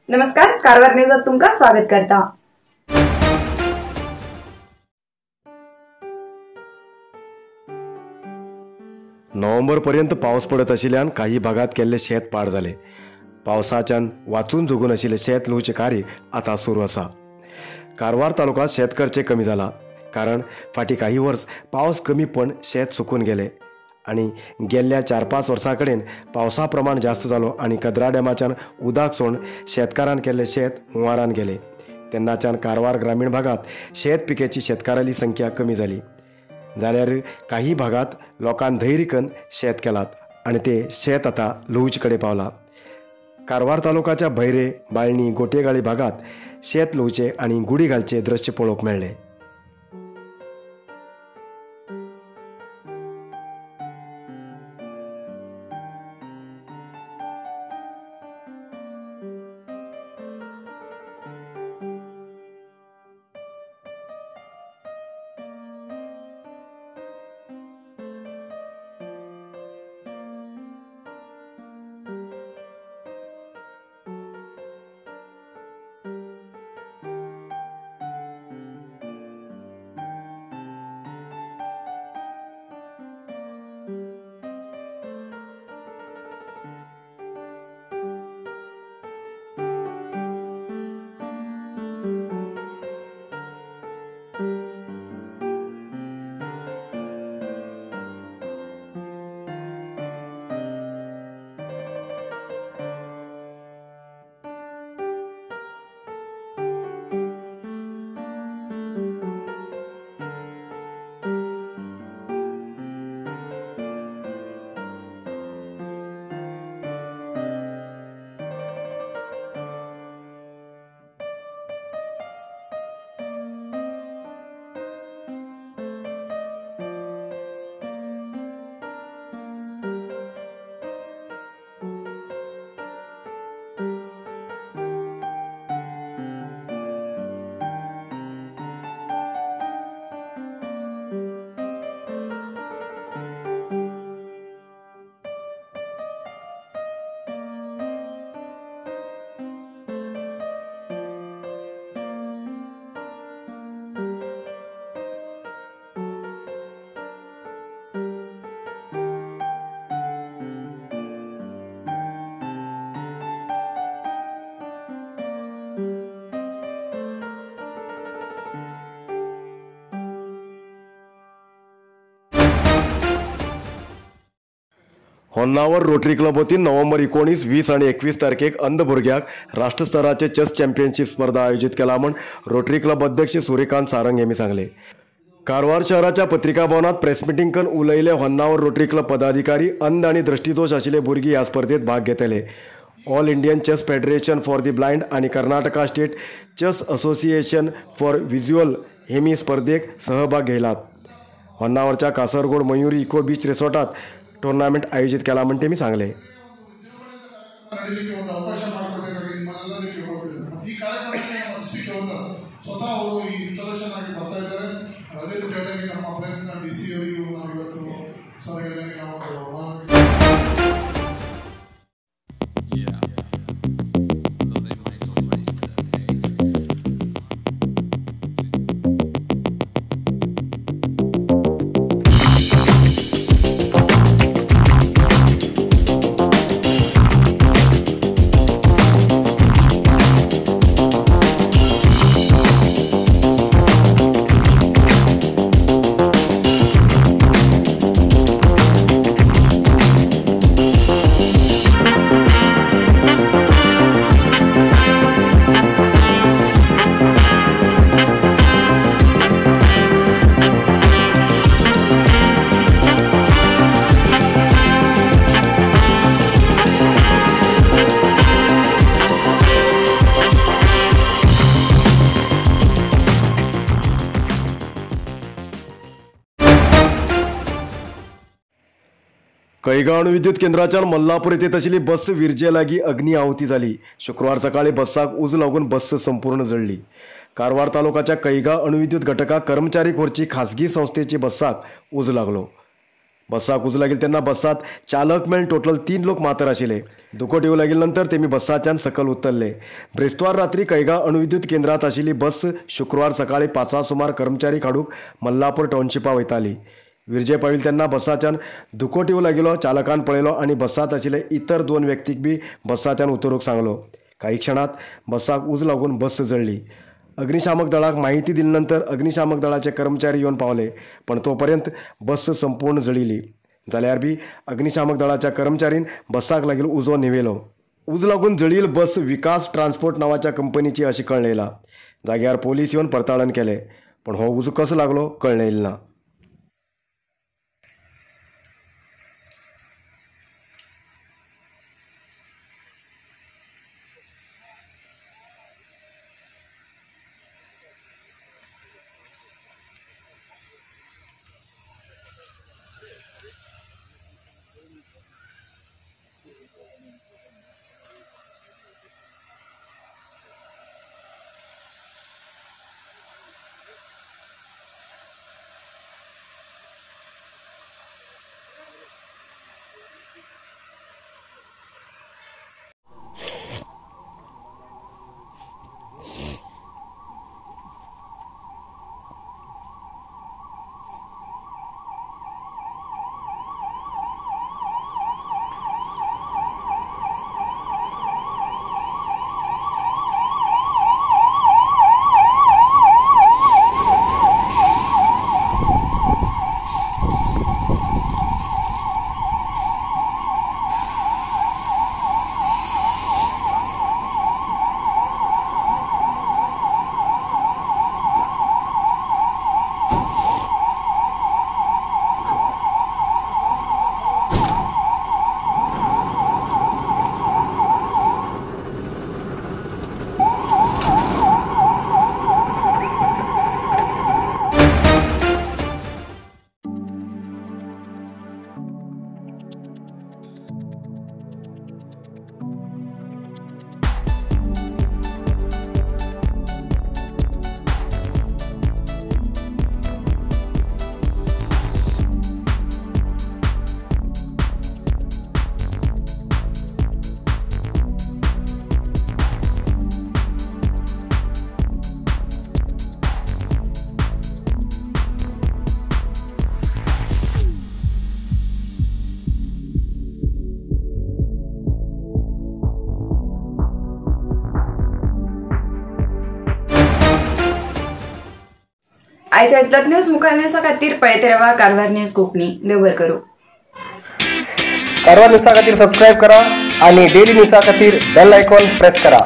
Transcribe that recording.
नमस्कार, कारवार न्यूजात तुमका स्वागत करता। नोव्हेंबरपर्यंत पावस पडत आशिल्ल्यान काही भागात केल्ले शेत पाड जाले। पावसाच्यान वाचून जगून आशिल्ले शेत लुवचे कार्य आता सुरू आसा। कारवार तालुक्यात शेतकर्चे कमी जाला, कारण फाटी काही वर्स पावस कमी पण शेत सुकून गेले आणि गेल्ल्या 4-5 वर्सां कडेन पावसा प्रमाण जास्त जालो आणि कद्रा डॅमाच्यान उदक सोडून शेतकारान केल्ले शेत हुंवारान गेले। तेन्नाच्यान कारवार ग्रामीण भागात शेत पिकेची शेतकाराली संख्या कमी जाली। जाल्यार काही भागात लोकांन धैर्य करून शेत केलात आणि ते शेत आता लुवचे कडे पावला। कारवार तालुक्याच्या भैरे, बाळणी, गोटेगाळी भागात शेत लुवचे आणि गुडी घालचे दृश्य पळोवंक मेळ्ळे। होन्नावर रोटरी क्लब वतीन नोव्हेंबर 19, 20 आणि 21 तारखेक अंध भुरग्यांक राष्ट्रस्तराचे चेस चॅम्पियनशिप स्पर्धा आयोजित केला म्हण रोटरी क्लब अध्यक्ष सूर्यकांत सारंग यांनी सांगले। कारवार शहराच्या पत्रिका भवनात प्रेस मिटींग करून उलयले होन्नावर रोटरी क्लब पदाधिकारी अंध आणि दृष्टिदोष आशिल्ले भुरगीं ह्या स्पर्धेत भाग घेतले। All Indian chess federation for the blind आणि Karnataka state chess association for visual हेमी स्पर्धेक सहभाग घेयलात। होन्नावरच्या कासरगोड मयुरी इको बीच रिसॉर्टात टूर्नामेंट आयोजित केला म्हणून त्यांनी सांगले। कैगाव विद्युत केंद्राच्या मल्लापूर येथे आशिल्ली बस विरजे लागीं अग्नी आहुती जाली। शुक्रवार सकाळी बसाक उज लागून बस संपूर्ण जळली। कारवार तालुक्याच्या कैगाव अणुविद्युत घटकाक कर्मचारी खोरची खासगी संस्थेची बसाक उज लागलो। बसाक उजो लागील तेन्ना बसात चालक मेळून टोटल 3 लोक मातर आशिल्ले. दुकोट येवं लागील नंतर तेमी बसाच्यान सकल उतरले. ब्रेस्तार रात्री कैगांव अणुविद्युत केंद्रात आशिल्ली बस शुक्रवार सकाळी 5 सुमार कर्मचारी काडूंक मल्लापूर टाउनशिपा वयताली. विरजे पाविल तेन्ना बसाच्यान दुकोट येवं लागिलो. चालकान पळयलो आनी बसात आशिल्ले इतर 2 व्यक्तीक बी बसाच्यान उतरूंक सांगलो. काही क्षणात बसाक उज लागून बस जळली. अग्निशामक दळाक माहिती दिले नंतर अग्निशामक दळाचे कर्मचारी येवन पावले, पण तोपर्यंत बस संपूर्ण जळिली. जाल्यार बी अग्निशामक दळाच्या कर्मचारीन बसाक लागील उजो निवेलो. उज लागून जळील बस विकास ट्रान्सपोर्ट नांवाच्या कंपनीची अशी कळ्ळें येयला. जाग्यार पोलीस येवन पडताळण केले, पण हो उजो कसो लागलो कळ्ळें येयलें ना. आयच्या इतल्यात न्यूज मुखार न्यूजा खातीर पळयत रावा कारवार न्यूज कोंकणी. देव बरें करूं. कारवार न्यूजा खातीर सबस्क्राईब करा आणि डेली न्यूजा खातीर बेल आयकॉन प्रेस करा.